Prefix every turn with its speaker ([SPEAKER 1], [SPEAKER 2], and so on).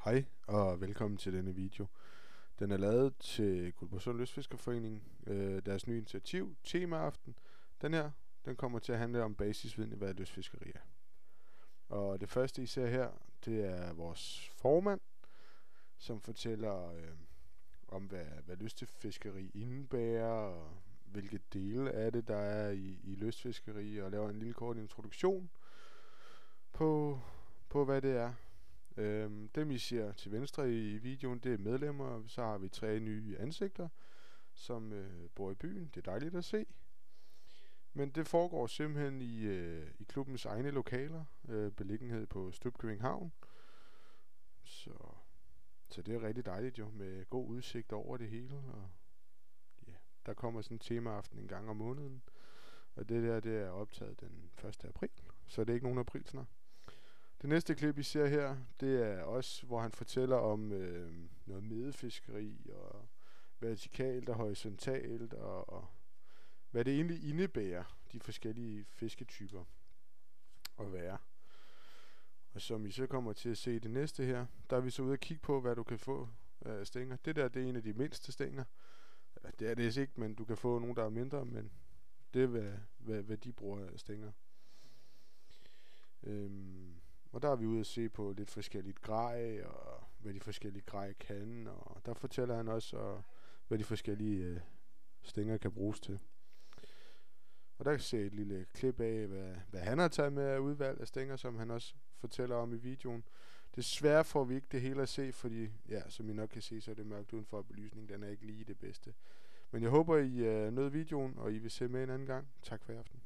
[SPEAKER 1] Hej og velkommen til denne video. Den er lavet til Guldborgsund Lystfiskerforening, deres nye initiativ, Temaaften. Den kommer til at handle om basisviden i, hvad lystfiskeri er. Og det første I ser her, det er vores formand, som fortæller om, hvad lystfiskeri indebærer, og hvilke dele af det, der er i lystfiskeri, og laver en lille kort introduktion på hvad det er. Dem I ser til venstre i videoen, det er medlemmer. Så har vi 3 nye ansigter, som bor i byen. Det er dejligt at se. Men det foregår simpelthen i klubbens egne lokaler, beliggenhed på Stubkøbing Havn. Så det er rigtig dejligt jo, med god udsigt over det hele. Og ja, der kommer sådan en temaaften en gang om måneden. Og det er optaget den 1. april, så det er ikke nogen aprilsnar. Det næste klip I ser her, det er også, hvor han fortæller om noget medefiskeri og vertikalt og horisontalt og hvad det egentlig indebærer, de forskellige fisketyper at være. Og som I så kommer til at se i det næste her, der er vi så ude at kigge på, hvad du kan få af stænger. Det er en af de mindste stænger. Det er det ikke, men du kan få nogle, der er mindre, men det er, hvad de bruger af stænger. Og der er vi ude at se på lidt forskelligt grej, og hvad de forskellige grej kan, og der fortæller han også, hvad de forskellige stænger kan bruges til. Og der kan se et lille klip af, hvad han har taget med af udvalg af stænger, som han også fortæller om i videoen. Desværre får vi ikke det hele at se, fordi, ja, som I nok kan se, så er det mørkt udenfor, og belysningen den er ikke lige det bedste. Men jeg håber, I nød videoen, og I vil se med en anden gang. Tak for i aften.